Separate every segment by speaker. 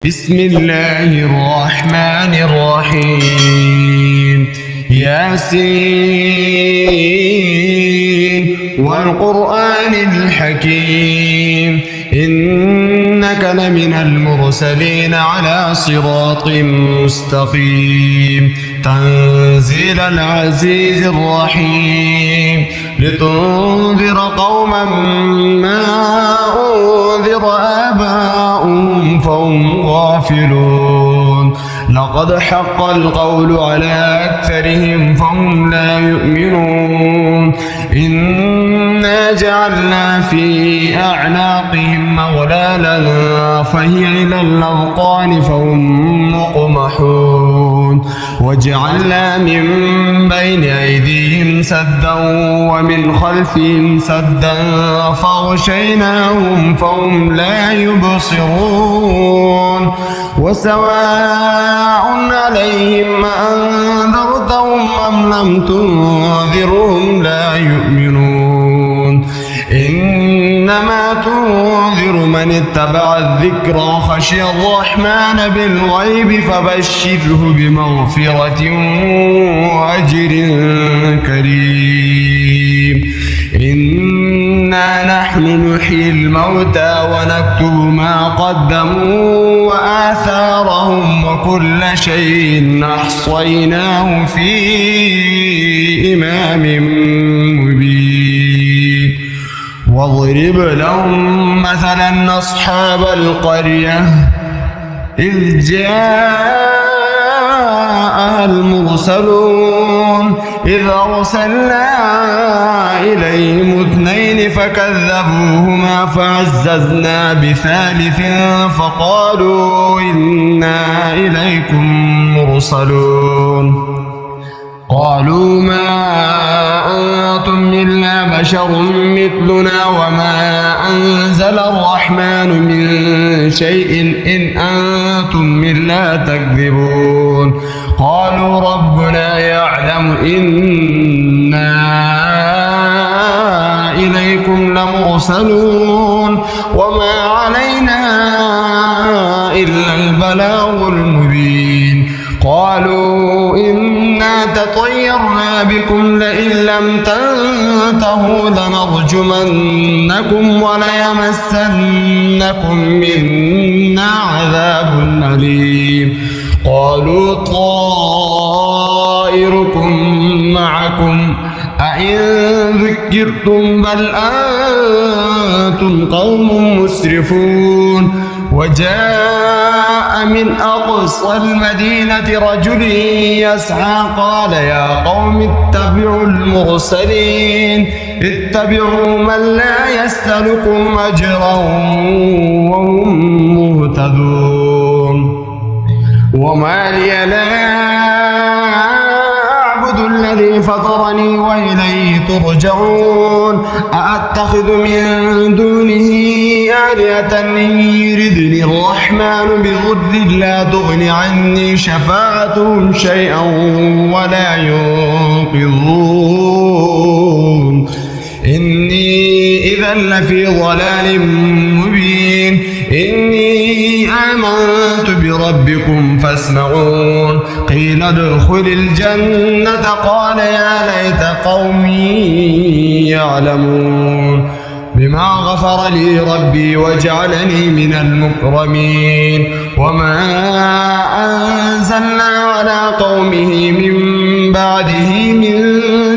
Speaker 1: بسم الله الرحمن الرحيم ياسين والقرآن الحكيم إنك لمن المرسلين على صراط مستقيم تنزيل العزيز الرحيم لتنذر قوما ما أنذر آباؤهم فهم غافلون لقد حق القول على أكثرهم فهم لا يؤمنون إنا جعلنا في أعناقهم أغلالا فهي إلى الأذقان فهم مقمحون وجعلنا من بين أيديهم سدا ومن خلفهم سدا فاغشيناهم فهم لا يبصرون وسواء عليهم أنذرتهم أم لم تنذرهم لا يؤمنون إنما تنذر من اتبع الذكر وخشي الرحمن بالغيب فبشره بمغفرة وأجر كريم إنا نحن نحيي الموتى ونكتب ما قدموا وآثارهم وكل شيء أحصيناه في إمام مبين واضرب لهم مثلا أصحاب القرية إذ جاءها المرسلون إذ أرسلنا إليهم اثنين فكذبوهما فعززنا بثالث فقالوا إنا إليكم مرسلون قالوا ما أنتم إلا بشر مثلنا وما أنزل الرحمن من شيء إن أنتم إلا تكذبون قالوا ربنا يعلم إنا إليكم لمرسلون وما علينا إلا البلاغ المبين قالوا إنا تطيرنا بكم لئن لم تنتهوا لنرجمنكم وليمسنكم منا عذاب أليم قالوا طائركم معكم أئن ذكرتم بل أنتم قوم مسرفون وجاء من أقصى المدينة رجل يسعى قال يا قوم اتبعوا المرسلين اتبعوا من لا يسألكم أجرا وهم مهتدون وما لي لا أعبد الذي فطرني وإليه ترجعون أأتخذ من دونه آلهة إن يردني الرحمن بضر لا تغن عني شفاعتهم شيئا ولا ينقذون إني إذا لفي ضلال مبين إني آمنت بربكم فاسمعون قيل ادخل الجنة قال يا ليت قومي يعلمون بما غفر لي ربي وجعلني من المكرمين وما أنزلنا على قومه من بعده من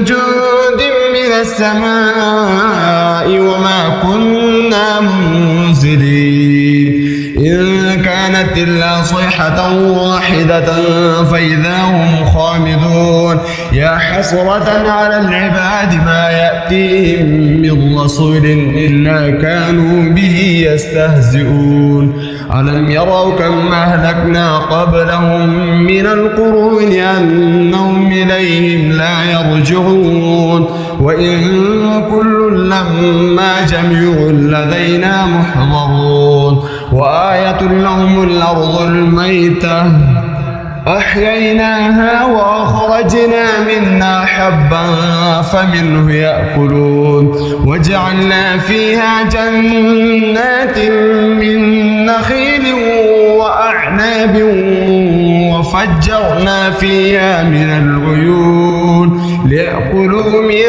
Speaker 1: جند من السماء وما كنا منزلين إن كانت إلا صيحة واحدة فإذا هم خامدون يا حسرة على العباد ما يأتيهم من رسول إلا كانوا به يستهزئون ألم يروا كم أهلكنا قبلهم من القرون أنهم إليهم لا يرجعون وإن كل لما جميع لدينا محضرون وآية لهم الأرض الميتة أحييناها وأخرجنا منها حبا فمنه يأكلون وجعلنا فيها جنات من نخيل وأعناب وفجرنا فيها من العيون ليأكلوا من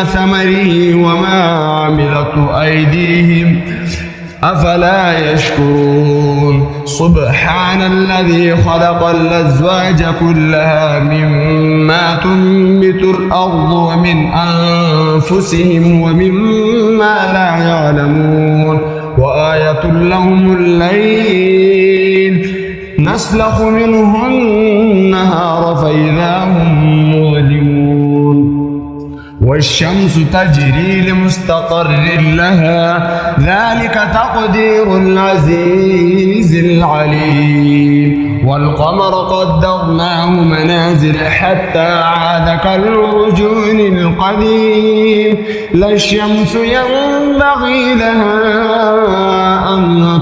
Speaker 1: ثمره وما عملت أيديهم أفلا يشكرون سبحان الذي خلق الأزواج كلها مما تنبت الأرض ومن أنفسهم ومما لا يعلمون وآية لهم الليل نسلخ منه النهار فإذا هم مظلمون والشمس تجري لمستقر لها ذلك تقدير العزيز العليم والقمر قدرناه منازل حتى عاد كالعرجون القديم لا الشمس ينبغي لها أن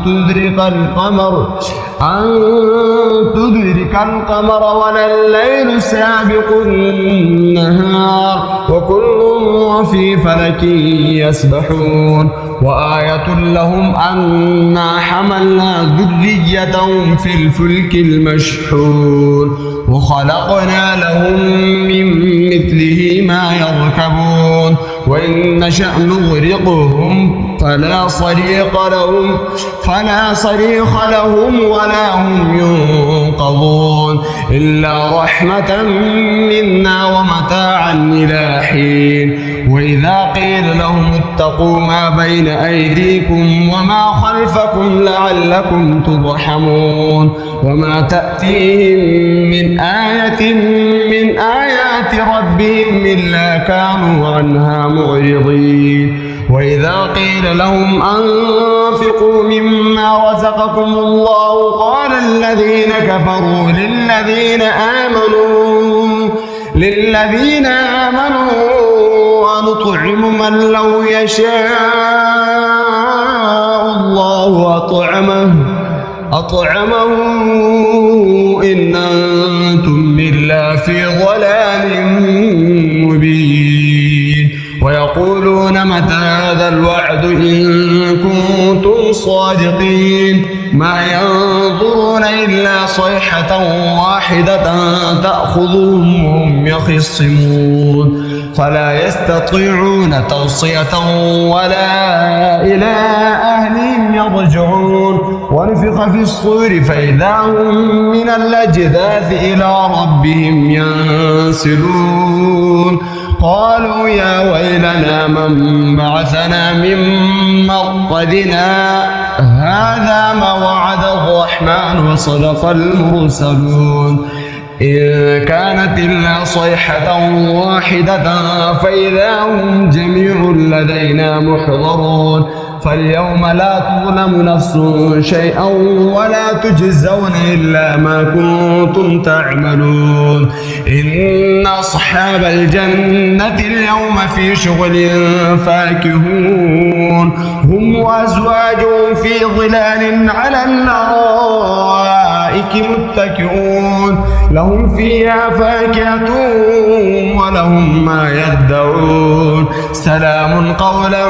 Speaker 1: تدرك القمر ولا الليل سابق النهار وكل في فلك يسبحون وآية لهم أنا حملنا ذريتهم في الفلك المشحون وخلقنا لهم من مثله ما يركبون وإن نشأ نغرقهم فلا صريخ لهم ولا هم ينقذون إلا رحمة منا ومتاعا إلى حين وإذا قيل لهم اتقوا ما بين أيديكم وما خلفكم لعلكم ترحمون وما تأتيهم من آية من آيات ربهم إلا كانوا عنها معرضين وإذا قيل لهم أنفقوا مما رزقكم الله قال الذين كفروا للذين آمنوا أنطعم من لو يشاء الله أطعمه إن أنتم إلا في ضلال مبين ويقولون متى هذا الوعد إن كنتم صادقين ما ينظرون إلا صيحة واحدة تأخذهم وهم يخصمون فلا يستطيعون توصية ولا إلى أهلهم يرجعون ونفخ في الصور فإذا هم من الأجداث إلى ربهم ينسلون قالوا يا ويلنا من بعثنا من مرقدنا هذا ما وعد الرحمن وصدق المرسلون إن كانت إلا صيحة واحدة فإذا هم جميع لدينا محضرون فاليوم لا تظلم نفس شيئا ولا تجزون إلا ما كنتم تعملون إن أصحاب الجنة اليوم في شغل فاكهون هم وأزواجهم في ظلال على الأرائك متكئون لهم فيها فاكهة ولهم ما يدعون سلام قولا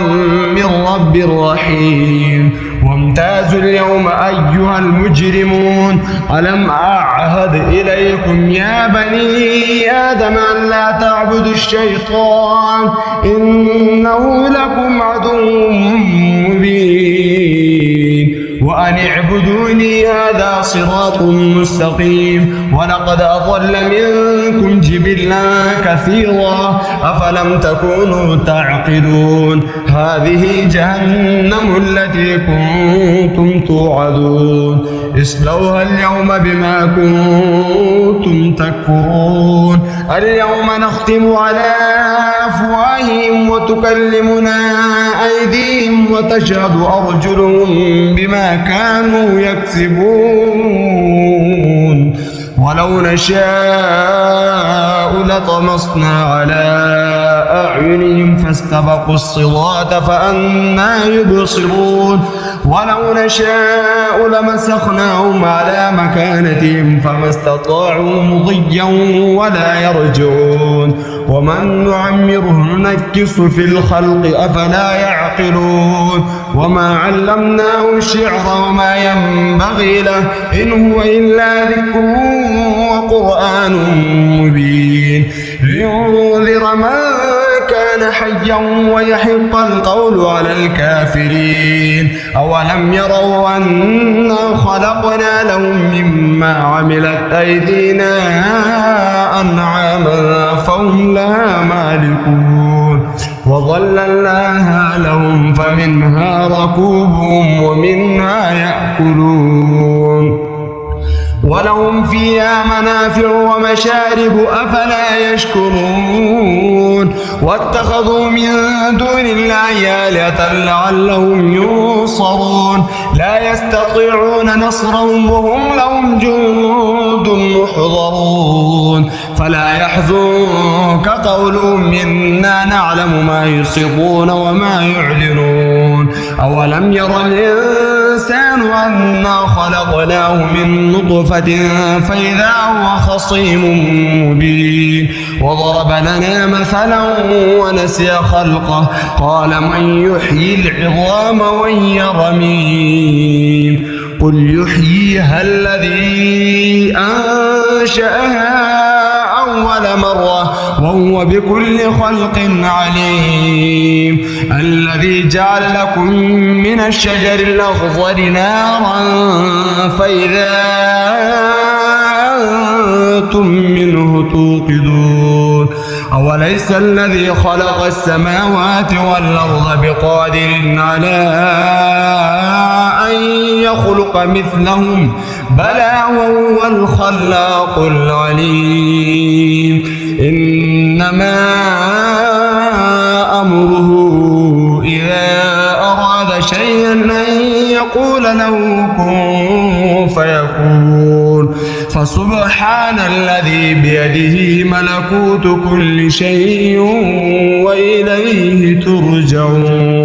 Speaker 1: من رب رحيم وامتازوا اليوم أيها المجرمون ألم أعهد إليكم يا بني آدم أن لا تعبدوا الشيطان إنه لكم عدو مبين وأن اعبدوني هذا صراط مستقيم ولقد أضل منكم جبلا كثيرا أفلم تكونوا تعقلون هذه جهنم التي كنتم توعدون اصلوها اليوم بما كنتم تكفرون اليوم نختم على أفواههم وتكلمنا أيديهم وتشهد أرجلهم بما كانوا يكسبون ولو نشاء لطمسنا على أعينهم فاستبقوا الصراط فأنى يبصرون ولو نشاء لمسخناهم على مكانتهم فما استطاعوا مضيا ولا يرجعون ومن نعمره ننكس في الخلق أفلا يعقلون وما علمناه الشعر وما ينبغي له إن هو إلا ذكر وقرآن مبين لينذر من كان حيا ويحق القول على الكافرين أولم يروا أنا خلقنا لهم مما عملت أيدينا أنعاما فهم لها مالكون وظللناها لهم فمنها ركوبهم ومنها يأكلون ولهم فيها منافع ومشارب أفلا يشكرون واتخذوا من دون الله آلهة لعلهم ينصرون لا يستطيعون نصرهم وهم لهم جند محضرون فلا يحزنك قولهم إنا نعلم ما يسرون وما يعلنون أولم ير الإنسان أنا خلقناه من نطفة فإذا هو خصيم مبين وضرب لنا مثلا ونسي خلقه قال من يحيي العظام وهي رميم قل يحييها الذي أنشأها أول مرة وهو بكل خلق عليم الذي جعل لكم من الشجر الأخضر نارا فإذا أنتم منه توقدون أوليس الذي خلق السماوات والأرض بقادر على أن يخلق مثلهم بلى وهو الخلاق العليم إنما أمره إذا أراد شيئا أن يقول له كن فيكون فسبحان الذي بيده ملكوت كل شيء وإليه ترجعون.